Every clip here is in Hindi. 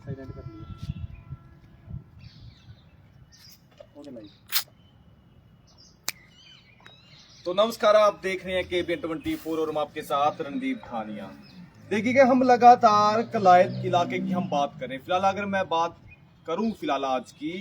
साइलेंट कर लिया। तो नमस्कार, आप देख रहे हैं KBN24 और हम आपके साथ रणदीप खानिया। देखिएगा, हम लगातार कलायत इलाके की हम बात करें। फिलहाल अगर मैं बात करूं फिलहाल आज की,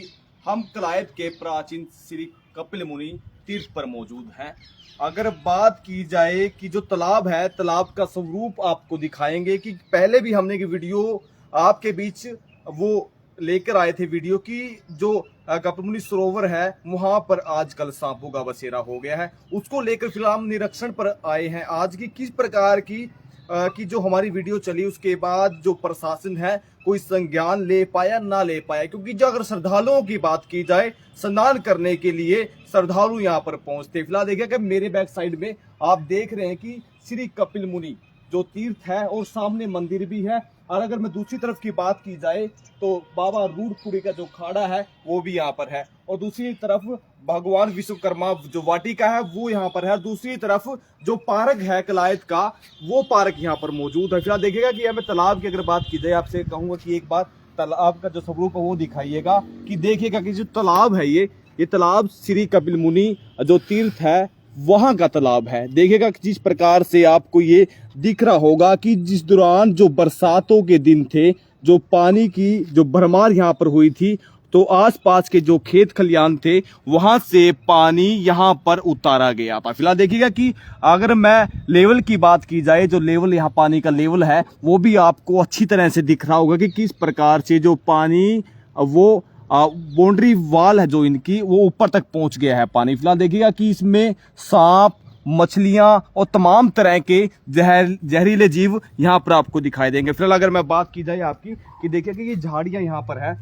हम कलायत के प्राचीन श्री कपिल मुनि तीर्थ पर मौजूद हैं। अगर बात की जाए कि जो तालाब है, तालाब का स्वरूप आपको दिखाएंगे कि पहले भी हमने की वीडियो आपके बीच वो लेकर आए थे वीडियो की जो कपिल मुनि सरोवर है वहां पर आजकल सांपों का बसेरा हो गया है। उसको लेकर फिलहाल हम निरीक्षण पर आए हैं आज की किस प्रकार की जो हमारी वीडियो चली उसके बाद जो प्रशासन है कोई संज्ञान ले पाया ना ले पाया, क्योंकि जो अगर श्रद्धालुओं की बात की जाए स्नान करने के लिए श्रद्धालु यहाँ पर पहुंचते। फिलहाल देखिए कि मेरे बैक साइड में आप देख रहे हैं कि श्री कपिल मुनि जो तीर्थ है और सामने मंदिर भी है। और अगर मैं दूसरी तरफ की बात की जाए तो बाबा रूढ़पुरी का जो खाड़ा है वो भी यहाँ पर है, और दूसरी तरफ भगवान विश्वकर्मा जो वाटिका है वो यहाँ पर है। दूसरी तरफ जो पार्क है कलायत का वो पार्क यहाँ पर मौजूद है। फिलहाल देखिएगा कि हमें तालाब की अगर बात की जाए, आपसे कहूंगा कि एक बार तालाब का जो स्वरूप है वो दिखाइएगा कि देखिएगा कि जो तालाब है ये तालाब श्री कपिल मुनि जो तीर्थ है वहां का तालाब है। देखिएगा जिस प्रकार से आपको ये दिख रहा होगा कि जिस दौरान जो बरसातों के दिन थे, जो पानी की जो भरमार यहाँ पर हुई थी, तो आसपास के जो खेत खलियान थे वहां से पानी यहाँ पर उतारा गया था। फिलहाल देखिएगा कि अगर मैं लेवल की बात की जाए, जो लेवल यहाँ पानी का लेवल है वो भी आपको अच्छी तरह से दिख रहा होगा कि किस प्रकार से जो पानी वो बाउंड्री वाल है जो इनकी वो ऊपर तक पहुंच गया है पानी। फिलहाल देखिएगा कि इसमें सांप, मछलियां और तमाम तरह के जहरीले जीव यहाँ पर आपको दिखाई देंगे। फिलहाल अगर मैं बात की जाए आपकी कि देखिए कि ये झाड़ियां यहाँ पर है,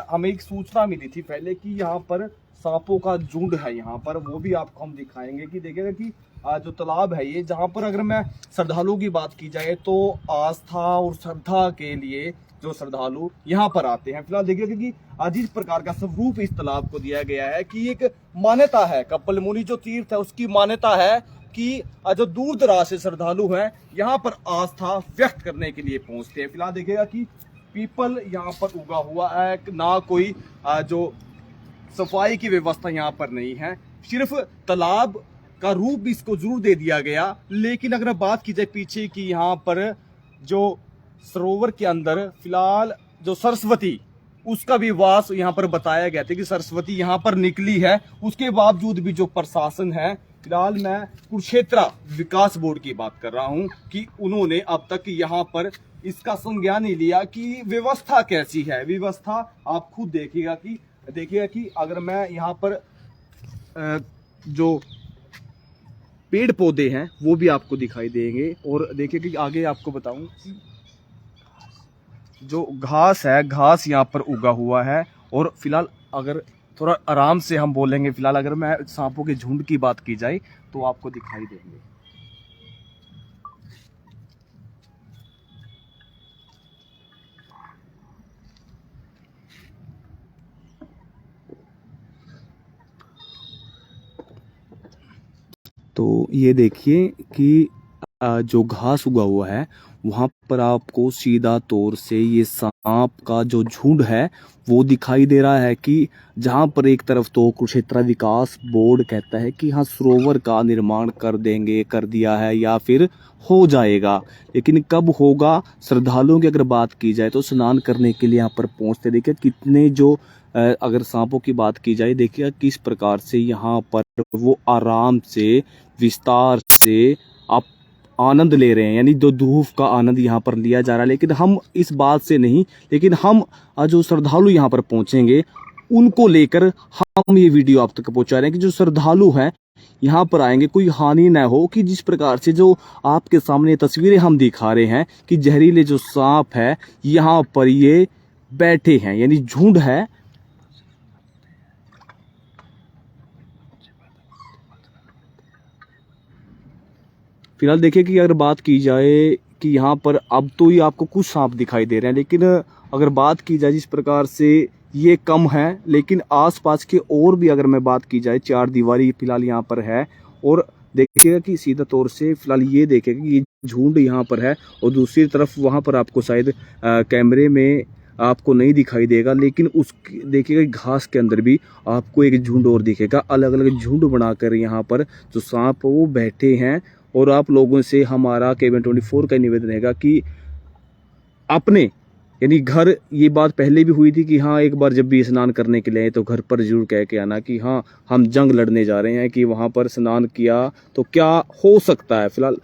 हमें एक सूचना मिली थी पहले कि यहाँ पर सांपों का झुंड है यहाँ पर, वो भी आपको हम दिखाएंगे कि देखिएगा कि जो तालाब है ये, जहाँ पर अगर मैं श्रद्धालुओं की बात की जाए तो आस्था और श्रद्धा के लिए जो श्रद्धालु यहाँ पर आते हैं। फिलहाल देखिए कि जिस प्रकार का स्वरूप इस तालाब को दिया गया है कि एक मान्यता है, कपिल मुनि जो तीर्थ है उसकी मान्यता है कि जो दूर दराज से श्रद्धालु हैं यहाँ पर आस्था व्यक्त करने के लिए पहुंचते हैं। फिलहाल देखिएगा कि पीपल यहाँ पर उगा हुआ है, ना कोई जो सफाई की व्यवस्था यहाँ पर नहीं है, सिर्फ तालाब का रूप इसको जरूर दे दिया गया। लेकिन अगर बात की जाए पीछे की, यहाँ पर जो सरोवर के अंदर फिलहाल जो सरस्वती उसका भी वास यहाँ पर बताया गया था कि सरस्वती यहाँ पर निकली है। उसके बावजूद भी जो प्रशासन है, फिलहाल मैं कुरुक्षेत्र विकास बोर्ड की बात कर रहा हूँ कि उन्होंने अब तक यहाँ पर इसका संज्ञान नहीं लिया कि व्यवस्था कैसी है। व्यवस्था आप खुद देखिएगा कि अगर मैं यहाँ पर जो पेड़ पौधे हैं वो भी आपको दिखाई देंगे, और देखिए कि आगे आपको बताऊं कि जो घास है, घास यहाँ पर उगा हुआ है। और फिलहाल अगर थोड़ा आराम से हम बोलेंगे, फिलहाल अगर मैं सांपों के झुंड की बात की जाए तो आपको दिखाई देंगे। तो ये देखिए कि जो घास उगा हुआ है वहां पर आपको सीधा तौर से ये सांप का जो झुंड है वो दिखाई दे रहा है कि जहां पर एक तरफ तो कुरुक्षेत्र विकास बोर्ड कहता है कि हाँ सरोवर का निर्माण कर देंगे, कर दिया है या फिर हो जाएगा, लेकिन कब होगा। श्रद्धालुओं की अगर बात की जाए तो स्नान करने के लिए यहाँ पर पहुंचते, देखिए कितने जो अगर सांपों की बात की जाए देखिए किस प्रकार से यहाँ पर वो आराम से विस्तार से आप आनंद ले रहे हैं, यानी जो धूप का आनंद यहाँ पर लिया जा रहा है। लेकिन हम इस बात से नहीं, लेकिन हम जो श्रद्धालु यहाँ पर पहुंचेंगे उनको लेकर हम ये वीडियो आप तक पहुंचा रहे हैं कि जो श्रद्धालु हैं यहाँ पर आएंगे कोई हानि न हो। कि जिस प्रकार से जो आपके सामने तस्वीरें हम दिखा रहे हैं कि जहरीले जो सांप है यहाँ पर ये बैठे हैं, यानी झुंड है। फिलहाल देखिए कि अगर बात की जाए कि यहाँ पर अब तो ही आपको कुछ सांप दिखाई दे रहे हैं, लेकिन अगर बात की जाए जिस प्रकार से ये कम है, लेकिन आसपास के और भी अगर मैं बात की जाए चार दीवारी फिलहाल यहाँ पर है। और देखिएगा कि सीधा तौर से फिलहाल ये देखेगा कि ये झुंड यहाँ पर है, और दूसरी तरफ वहाँ पर आपको शायद कैमरे में आपको नहीं दिखाई देगा, लेकिन उस देखिएगा घास के अंदर भी आपको एक झुंड और दिखेगा। अलग अलग झुंड बनाकर यहाँ पर जो सांप वो बैठे हैं। और आप लोगों से हमारा KBN24 का निवेदन रहेगा कि अपने यानी घर, ये बात पहले भी हुई थी कि हाँ एक बार जब भी स्नान करने के लिए आए तो घर पर जरूर कह के आना कि हाँ हम जंग लड़ने जा रहे हैं, कि वहाँ पर स्नान किया तो क्या हो सकता है। फिलहाल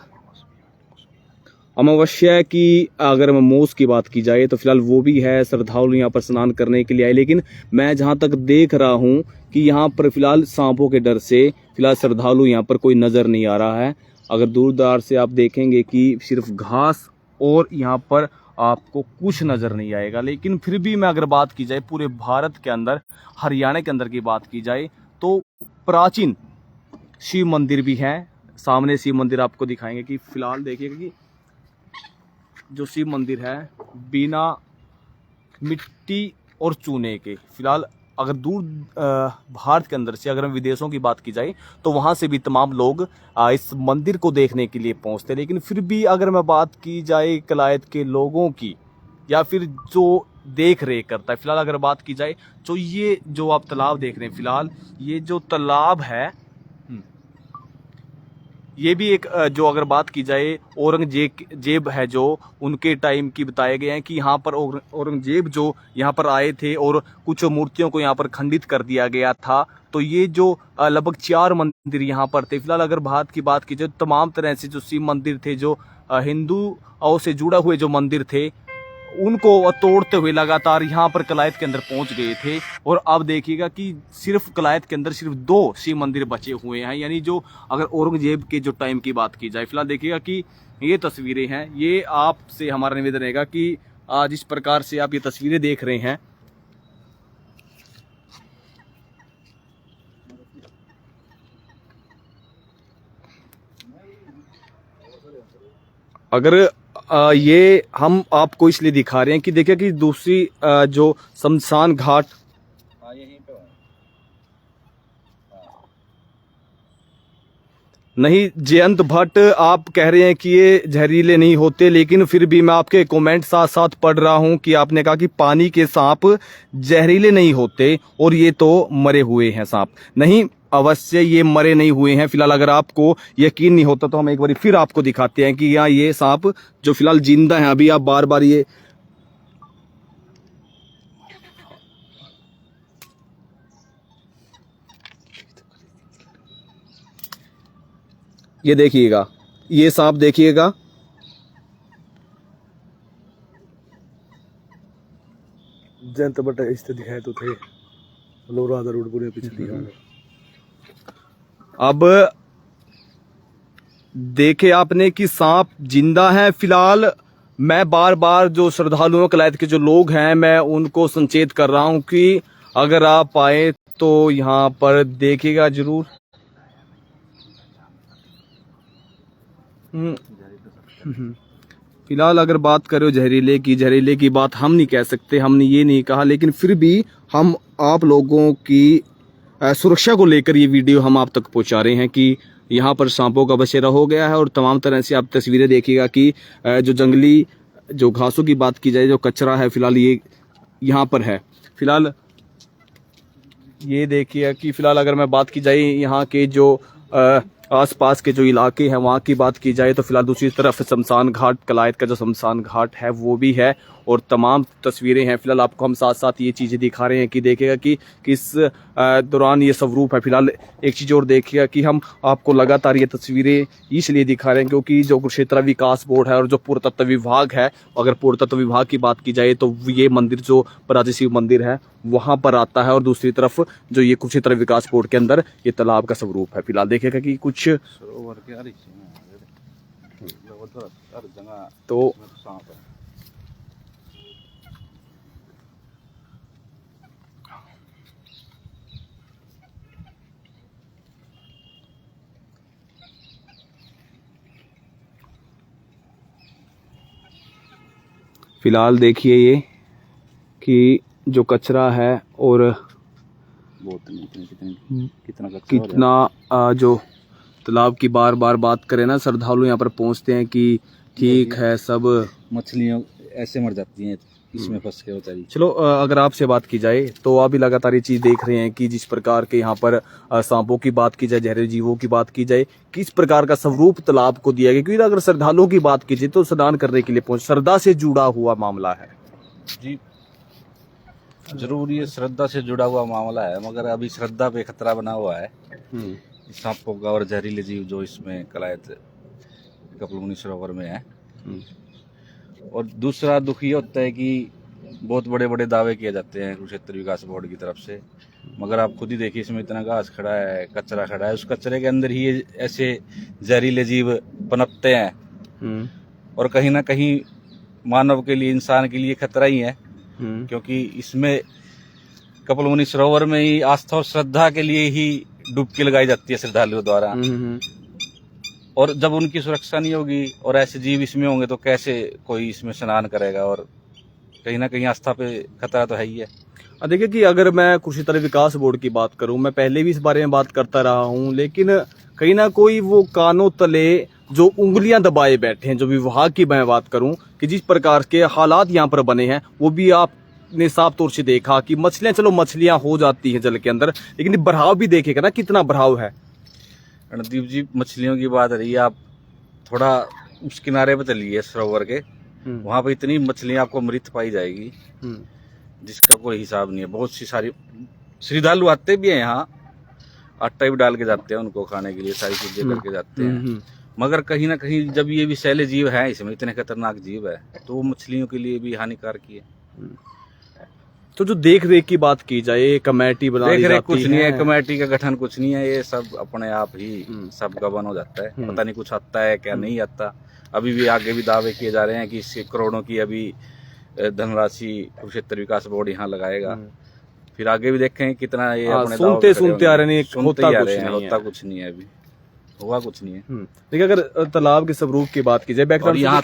अमावस्या की अगर मौस की बात की जाए तो फिलहाल वो भी है, श्रद्धालु यहाँ पर स्नान करने के लिए आए। लेकिन मैं जहाँ तक देख रहा हूँ कि यहाँ पर फिलहाल सांपों के डर से फिलहाल श्रद्धालु यहाँ पर कोई नज़र नहीं आ रहा है। अगर दूर दरार से आप देखेंगे कि सिर्फ घास और यहाँ पर आपको कुछ नज़र नहीं आएगा। लेकिन फिर भी मैं अगर बात की जाए पूरे भारत के अंदर, हरियाणा के अंदर की बात की जाए तो प्राचीन शिव मंदिर भी है। सामने शिव मंदिर आपको दिखाएंगे कि फिलहाल देखिएगा कि जो शिव मंदिर है बिना मिट्टी और चूने के, फिलहाल अगर दूर भारत के अंदर से, अगर हम विदेशों की बात की जाए तो वहाँ से भी तमाम लोग इस मंदिर को देखने के लिए पहुँचते हैं। लेकिन फिर भी अगर मैं बात की जाए कलायत के लोगों की या फिर जो देख रेख करता है, फिलहाल अगर बात की जाए तो ये जो आप तालाब देख रहे हैं, फिलहाल ये जो तालाब है ये भी एक जो अगर बात की जाए औरंगजेब है जो उनके टाइम की बताए गए हैं कि यहाँ पर औरंगजेब जो यहाँ पर आए थे और कुछ मूर्तियों को यहाँ पर खंडित कर दिया गया था। तो ये जो लगभग 4 मंदिर यहाँ पर थे। फिलहाल अगर भारत की बात की जाए तमाम तरह से जो शिव मंदिर थे, जो हिंदुओं से जुड़ा हुए जो मंदिर थे, उनको तोड़ते हुए लगातार यहाँ पर कलायत के अंदर पहुंच गए थे। और अब देखिएगा कि सिर्फ कलायत के अंदर सिर्फ 2 शिव मंदिर बचे हुए हैं। यानी जो अगर औरंगजेब के जो टाइम की बात की जाए, फिलहाल देखिएगा कि ये तस्वीरें हैं, ये आपसे हमारा निवेदन रहेगा कि जिस प्रकार से आप ये तस्वीरें देख रहे हैं, अगर ये हम आपको इसलिए दिखा रहे हैं कि देखिए कि दूसरी जो शमशान घाट, नहीं जयंत भट्ट आप कह रहे हैं कि ये जहरीले नहीं होते, लेकिन फिर भी मैं आपके कमेंट साथ साथ पढ़ रहा हूं कि आपने कहा कि पानी के सांप जहरीले नहीं होते और ये तो मरे हुए हैं सांप। नहीं, अवश्य ये मरे नहीं हुए हैं। फिलहाल अगर आपको यकीन नहीं होता तो हम एक बार फिर आपको दिखाते हैं कि यहाँ ये सांप जो फिलहाल जिंदा है। अभी आप बार बार ये देखिएगा, ये सांप देखिएगा, जयंत बट इस दिखाए तो थे लोग राधा रोड पूरे पीछे दिखा। अब देखे आपने कि सांप जिंदा है। फिलहाल मैं बार बार जो श्रद्धालुओं कलायत के जो लोग हैं मैं उनको संचेत कर रहा हूं कि अगर आप आए तो यहाँ पर देखिएगा जरूर। फिलहाल अगर बात करो जहरीले की बात हम नहीं कह सकते, हमने ये नहीं कहा, लेकिन फिर भी हम आप लोगों की सुरक्षा को लेकर ये वीडियो हम आप तक पहुंचा रहे हैं कि यहाँ पर सांपों का बसेरा हो गया है। और तमाम तरह से आप तस्वीरें देखिएगा कि जो जंगली जो घासों की बात की जाए, जो कचरा है फिलहाल ये यहाँ पर है। फिलहाल ये देखिए कि फिलहाल अगर मैं बात की जाए यहाँ के जो आसपास के जो इलाके हैं वहाँ की बात की जाए तो फिलहाल दूसरी तरफ शमशान घाट, कलायत का जो शमशान घाट है वो भी है और तमाम तस्वीरें हैं। फिलहाल आपको हम साथ साथ ये चीज़ें दिखा रहे हैं कि देखिएगा कि किस दौरान ये स्वरूप है। फिलहाल एक चीज़ और देखिएगा कि हम आपको लगातार ये तस्वीरें इसलिए दिखा रहे हैं क्योंकि जो कुरुक्षेत्र विकास बोर्ड है और जो पुरातत्व विभाग है, अगर पुरातत्व विभाग की बात की जाए तो ये मंदिर जो प्राचीन शिव मंदिर है वहाँ पर आता है और दूसरी तरफ जो ये कुरुक्षेत्र विकास बोर्ड के अंदर ये तालाब का स्वरूप है। फिलहाल देखिएगा कि कुछ तो फिलहाल देखिए ये कि जो कचरा है और कितना जो तालाब की बार बार बात करें ना, श्रद्धालु यहाँ पर पहुँचते हैं कि ठीक है सब मछलियों ऐसे मर जाती हैं इसमें फंस के बेचारी। चलो अगर आपसे बात की जाए तो आप भी लगातार ये चीज़ देख रहे हैं कि जिस प्रकार के यहाँ पर सांपों की बात की जाए, जहरीले जीवों की बात की जाए, किस प्रकार का स्वरूप तालाब को दिया गया। क्योंकि अगर श्रद्धालुओं की बात की जाए तो स्नान करने के लिए पहुंच, श्रद्धा से जुड़ा हुआ मामला है जी जरूर ये श्रद्धा से जुड़ा हुआ मामला है, मगर अभी श्रद्धा पे खतरा बना हुआ है सांपों का और जहरीले जीव जो इसमें कलायत कपिलमुनि सरोवर में है। और दूसरा दुख ये होता है कि बहुत बड़े बड़े दावे किए जाते हैं कुरुक्षेत्र विकास बोर्ड की तरफ से, मगर आप खुद ही देखिए इसमें इतना घास खड़ा है, कचरा खड़ा है, उस कचरे के अंदर ही ये ऐसे जहरीले जीव पनपते हैं। और कहीं ना कहीं मानव के लिए, इंसान के लिए खतरा ही है, क्योंकि इसमें कपिलमुनि सरोवर में ही आस्था और श्रद्धा के लिए ही डुबकी लगाई जाती है श्रद्धालुओं द्वारा। और जब उनकी सुरक्षा नहीं होगी और ऐसे जीव इसमें होंगे तो कैसे कोई इसमें स्नान करेगा, और कहीं ना कहीं आस्था पे खतरा तो है ही है। देखिए कि अगर मैं कुरुक्षेत्र विकास बोर्ड की बात करूं, मैं पहले भी इस बारे में बात करता रहा हूं, लेकिन कहीं ना कोई वो कानों तले जो उंगलियां दबाए बैठे हैं, जो विभाग की मैं बात करूं कि जिस प्रकार के हालात यहाँ पर बने हैं, वो भी आपने साफ तौर से देखा कि मछलियां, चलो मछलियां हो जाती हैं जल के अंदर, लेकिन बहाव भी देखेगा ना कितना बहाव है। रणदीप जी मछलियों की बात रही है, आप थोड़ा उस किनारे पे चलिए सरोवर के, वहां पे इतनी मछलियां आपको मृत पाई जाएगी जिसका कोई हिसाब नहीं है। बहुत सी सारी श्रद्धालु आते भी हैं यहाँ, आटा भी डाल के जाते हैं उनको खाने के लिए, सारी चीजें करके जाते हैं, मगर कहीं ना कहीं जब ये विषैले जीव है, इसमें इतने खतरनाक जीव है, तो वो मछलियों के लिए भी हानिकारक है। तो जो देख रेख की बात की जाए, कमेटी बना दी जाती कुछ नहीं है, कमेटी का गठन कुछ नहीं है, ये सब अपने आप ही सब गबन हो जाता है। पता नहीं कुछ आता है क्या नहीं आता। अभी भी आगे भी दावे किए जा रहे हैं कि इससे करोड़ों की अभी धनराशि कुरुक्षेत्र विकास बोर्ड यहाँ लगाएगा। फिर आगे भी देखें कितना ये अपने सुनते आ रहे हैं, होता कुछ नहीं है, अभी हुआ कुछ नहीं है। देखिए अगर तालाब के स्वरूप की बात की जाए, बैकग्राउंड यहाँ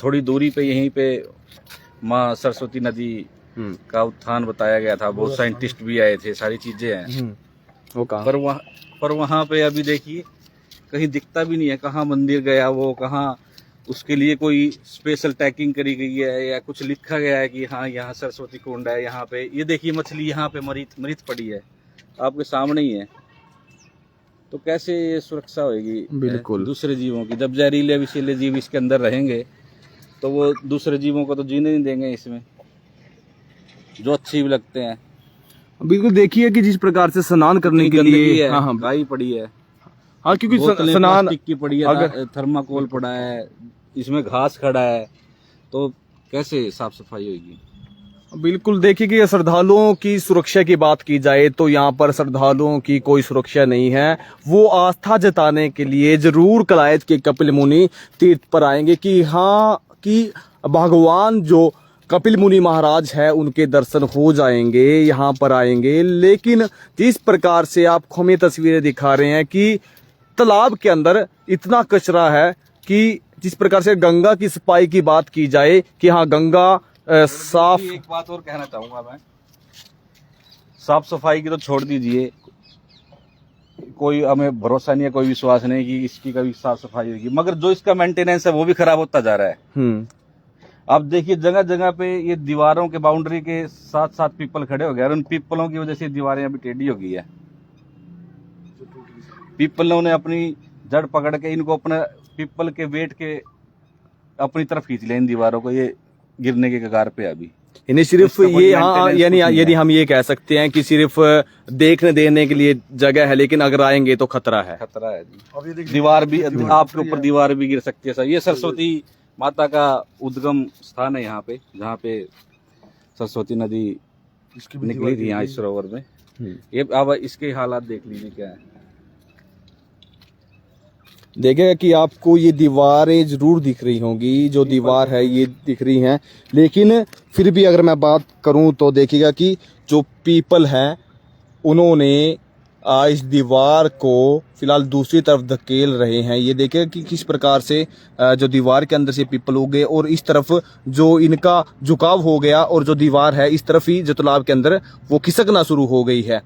थोड़ी दूरी पे यहीं पे माँ सरस्वती नदी का उत्थान बताया गया था, बहुत साइंटिस्ट भी आए थे, सारी चीजें हैं, पर वहाँ पे अभी देखिए कहीं दिखता भी नहीं है, कहाँ मंदिर गया वो, कहाँ उसके लिए कोई स्पेशल टैगिंग करी गई है या कुछ लिखा गया है कि हाँ यहाँ सरस्वती कुंड है। यहाँ पे ये देखिए मछली यहाँ पे मृत पड़ी है, आपके सामने ही है, तो कैसे ये सुरक्षा होगी बिल्कुल दूसरे जीवों की। जब जहरीले विषैले जीव इसके अंदर रहेंगे तो वो दूसरे जीवों को तो जीने नहीं देंगे इसमें, जो अच्छी भी लगते हैं। बिल्कुल देखिए कि जिस प्रकार से स्नान करने के लिए गाय पड़ी है, हाँ क्योंकि स्नान की पड़ी है, अगर थर्माकोल पड़ा है, इसमें घास खड़ा है, तो कैसे साफ सफाई होगी। बिल्कुल देखिए कि श्रद्धालुओं की सुरक्षा की बात की जाए तो यहाँ पर श्रद्धालुओं की कोई सुरक्षा नहीं है। वो आस्था जताने के लिए जरूर कलायत के कपिल मुनि तीर्थ पर आएंगे कि हाँ कि भगवान जो कपिल मुनि महाराज है उनके दर्शन हो जाएंगे, यहाँ पर आएंगे। लेकिन जिस प्रकार से आपको हमें तस्वीरें दिखा रहे हैं कि तालाब के अंदर इतना कचरा है कि जिस प्रकार से गंगा की सफाई की बात की जाए कि हाँ गंगा साफ। एक बात और कहना चाहूंगा मैं, साफ सफाई की तो छोड़ दीजिए, कोई हमें भरोसा नहीं है, कोई विश्वास नहीं कि इसकी कभी साफ सफाई होगी, मगर जो इसका मेंटेनेंस है वो भी खराब होता जा रहा है। आप देखिए जगह जगह पे ये दीवारों के बाउंड्री के साथ साथ पीपल खड़े हो गए और उन पीपलों की वजह से दीवारें अभी टेढ़ी हो गई है। पीपलों ने अपनी जड़ पकड़ के इनको अपने पीपल के वेट के अपनी तरफ खींच लिया, इन दीवारों को ये गिरने के कगार पे अभी। यानी सिर्फ ये हाँ यानी हम ये कह सकते हैं कि सिर्फ देखने देने के लिए जगह है, लेकिन अगर आएंगे तो खतरा है जी। दीवार भी आपके ऊपर दीवार भी गिर सकती है सर। ये सरस्वती माता का उद्गम स्थान है यहाँ पे, जहाँ पे सरस्वती नदी निकली थी यहाँ इस सरोवर में। ये अब इसके हालात देख लीजिए क्या है। देखेगा कि आपको ये दीवारें जरूर दिख रही होंगी, जो दीवार है ये दिख रही हैं, लेकिन फिर भी अगर मैं बात करूं तो देखिएगा कि जो पीपल हैं उन्होंने इस दीवार को फिलहाल दूसरी तरफ धकेल रहे हैं। ये देखिए कि किस प्रकार से जो दीवार के अंदर से पीपल हो गए और इस तरफ जो इनका झुकाव हो गया और जो दीवार है इस तरफ ही जो तालाब के अंदर वो खिसकना शुरू हो गई है।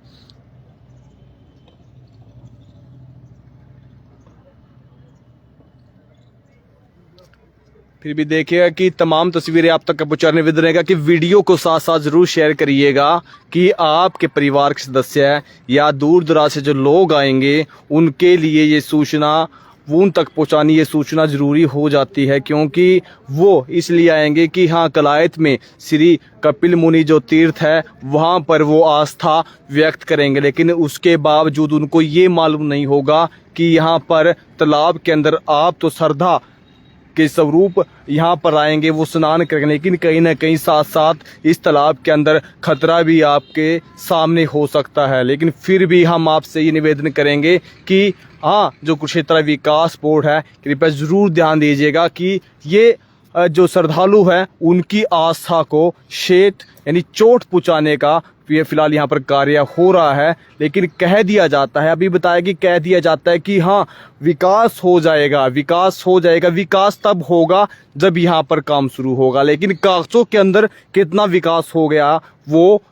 फिर भी देखिएगा कि तमाम तस्वीरें आप तक पहुँचाने विद रहेगा कि वीडियो को साथ साथ ज़रूर शेयर करिएगा कि आपके परिवार के सदस्य है या दूर दराज से जो लोग आएंगे उनके लिए ये सूचना उन तक पहुंचानी, ये सूचना ज़रूरी हो जाती है, क्योंकि वो इसलिए आएंगे कि हाँ कलायत में श्री कपिल मुनि जो तीर्थ है वहाँ पर वो आस्था व्यक्त करेंगे, लेकिन उसके बावजूद उनको ये मालूम नहीं होगा कि यहाँ पर तालाब के अंदर आप तो श्रद्धा के स्वरूप यहाँ पर आएंगे, वो स्नान करेंगे, लेकिन कहीं ना कहीं साथ साथ इस तालाब के अंदर खतरा भी आपके सामने हो सकता है। लेकिन फिर भी हम आपसे ये निवेदन करेंगे कि हाँ जो कुरुक्षेत्र विकास बोर्ड है कृपया ज़रूर ध्यान दीजिएगा कि ये जो श्रद्धालु हैं उनकी आस्था को यानी चोट पहुँचाने का फिलहाल यहाँ पर कार्य हो रहा है। लेकिन कह दिया जाता है, अभी बताया कि कह दिया जाता है कि हाँ विकास हो जाएगा, विकास हो जाएगा। विकास तब होगा जब यहाँ पर काम शुरू होगा, लेकिन कागजों के अंदर कितना विकास हो गया वो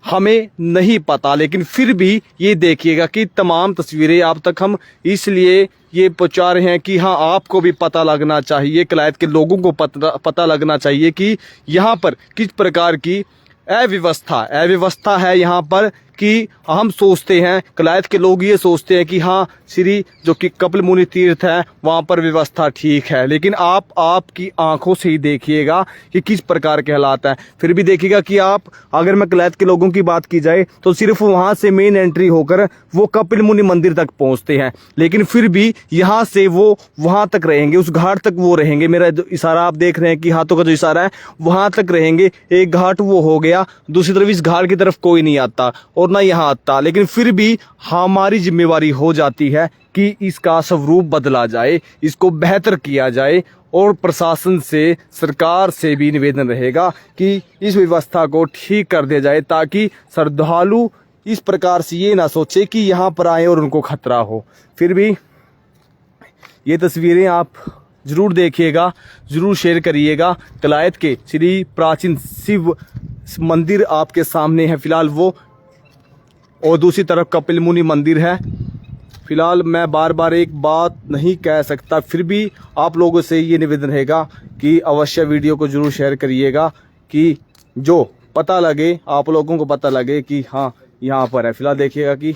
हमें नहीं पता। लेकिन फिर भी ये देखिएगा कि तमाम तस्वीरें आप तक हम इसलिए ये पहुंचा रहे हैं कि हाँ आपको भी पता लगना चाहिए, कलायत के लोगों को पता लगना चाहिए कि यहाँ पर किस प्रकार की अव्यवस्था है यहाँ पर, कि हम सोचते हैं, कलायत के लोग ये सोचते हैं कि हाँ श्री जो कि कपिल मुनि तीर्थ है वहाँ पर व्यवस्था ठीक है, लेकिन आपकी आंखों से ही देखिएगा कि किस प्रकार के हालात हैं। फिर भी देखिएगा कि आप अगर मैं कलायत के लोगों की बात की जाए तो सिर्फ वहाँ से मेन एंट्री होकर वो कपिल मुनि मंदिर तक पहुँचते हैं, लेकिन फिर भी यहाँ से वो वहाँ तक रहेंगे, उस घाट तक वो रहेंगे। मेरा जो इशारा आप देख रहे हैं कि हाथों का जो इशारा है वहाँ तक रहेंगे। एक घाट वो हो गया, दूसरी तरफ इस घाट की तरफ कोई नहीं आता और ना यहाँ आता, लेकिन फिर भी हमारी जिम्मेवारी हो जाती है कि इसका स्वरूप बदला जाए, इसको बेहतर किया जाए। और प्रशासन से, सरकार से भी निवेदन रहेगा कि इस व्यवस्था को ठीक कर दिया जाए, ताकि श्रद्धालु इस प्रकार से ये ना सोचे कि यहाँ पर आए और उनको खतरा हो। फिर भी ये तस्वीरें आप ज़रूर देखिएगा, ज़रूर शेयर करिएगा। कलायत के श्री प्राचीन शिव मंदिर आपके सामने है फिलहाल वो, और दूसरी तरफ कपिल मुनि मंदिर है। फिलहाल मैं बार बार एक बात नहीं कह सकता, फिर भी आप लोगों से ये निवेदन रहेगा कि अवश्य वीडियो को ज़रूर शेयर करिएगा कि जो पता लगे, आप लोगों को पता लगे कि हाँ यहाँ पर है। फिलहाल देखिएगा कि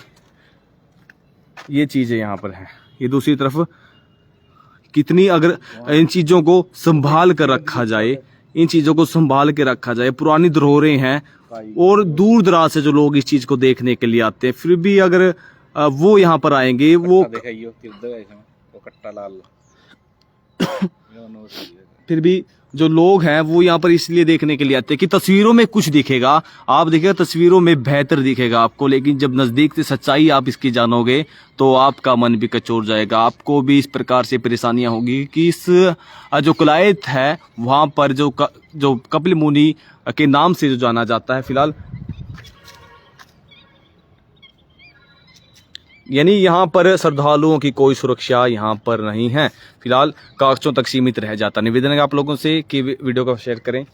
ये चीज़ें यहाँ पर हैं, ये दूसरी तरफ कितनी, अगर इन चीज़ों को संभाल कर रखा जाए, इन चीज़ों को संभाल के रखा जाए, पुरानी धरोहरें हैं और दूर दराज से जो लोग इस चीज़ को देखने के लिए आते हैं, फिर भी अगर वो यहाँ पर आएंगे वो कट्टा लाल फिर भी जो लोग हैं वो यहाँ पर इसलिए देखने के लिए आते हैं कि तस्वीरों में कुछ दिखेगा, आप देखिएगा तस्वीरों में बेहतर दिखेगा आपको, लेकिन जब नज़दीक से सच्चाई आप इसकी जानोगे तो आपका मन भी कचोर जाएगा। आपको भी इस प्रकार से परेशानियां होगी कि इस जो कलायत है वहाँ पर जो कपिल मुनि के नाम से जो जाना जाता है, फिलहाल यानी यहाँ पर श्रद्धालुओं की कोई सुरक्षा यहाँ पर नहीं है, फिलहाल कागजों तक सीमित रह जाता। निवेदन है आप लोगों से कि वीडियो को शेयर करें।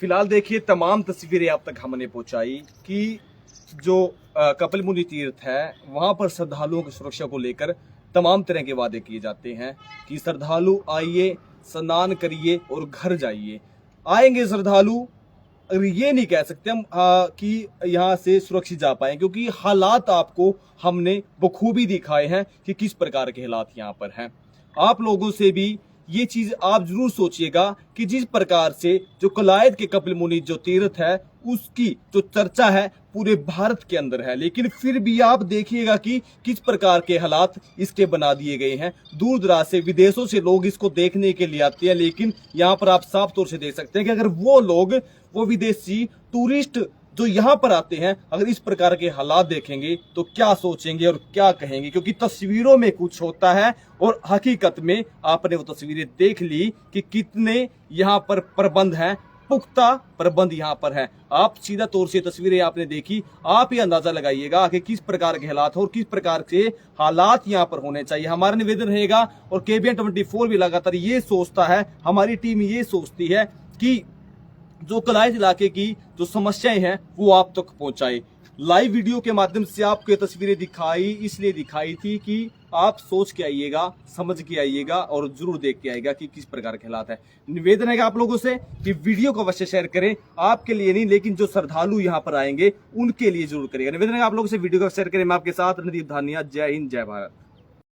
फिलहाल देखिए तमाम तस्वीरें आप तक हमने पहुंचाई कि जो कपिल मुनि तीर्थ है वहां पर श्रद्धालुओं की सुरक्षा को लेकर तमाम तरह के वादे किए जाते हैं कि श्रद्धालु आइए, स्नान करिए और घर जाइए। आएंगे श्रद्धालु, अगर ये नहीं कह सकते हम कि यहाँ से सुरक्षित जा पाए, क्योंकि हालात आपको हमने बखूबी दिखाए हैं कि किस प्रकार के हालात यहाँ पर हैं। आप लोगों से भी ये चीज आप जरूर सोचिएगा कि जिस प्रकार से जो कलायत के कपिल मुनि जो तीर्थ है उसकी जो चर्चा है पूरे भारत के अंदर है, लेकिन फिर भी आप देखिएगा कि किस प्रकार के हालात इसके बना दिए गए हैं। दूर दराज से, विदेशों से लोग इसको देखने के लिए आते हैं, लेकिन यहाँ पर आप साफ तौर से देख सकते हैं कि अगर वो विदेशी टूरिस्ट जो यहाँ पर आते हैं अगर इस प्रकार के हालात देखेंगे तो क्या सोचेंगे और क्या कहेंगे, क्योंकि तस्वीरों में कुछ होता है और हकीकत में आपने वो तस्वीरें देख ली कि कितने यहाँ पर प्रबंध हैं पुख्ता प्रबंध यहाँ पर है। आप सीधा तौर से तस्वीरें आपने देखी, आप ये अंदाजा लगाइएगा कि किस प्रकार के हालात और किस प्रकार से हालात यहाँ पर होने चाहिए। हमारा निवेदन रहेगा और KBN 24 भी लगातार ये सोचता है, हमारी टीम ये सोचती है कि जो कलायत इलाके की जो समस्याएं हैं वो आप तक पहुंचाए। लाइव वीडियो के माध्यम से आपको ये तस्वीरें दिखाई इसलिए दिखाई थी कि आप सोच के आइएगा, समझ के आइएगा और जरूर देख के आइएगा कि किस प्रकार के हालात है। निवेदन है आप लोगों से कि वीडियो को अवश्य शेयर करें, आपके लिए नहीं लेकिन जो श्रद्धालु यहाँ पर आएंगे उनके लिए जरूर करिएगा। निवेदन है आप लोगों से वीडियो को शेयर करें। मैं आपके साथ रणदीप धानिया। जय हिंद, जय भारत।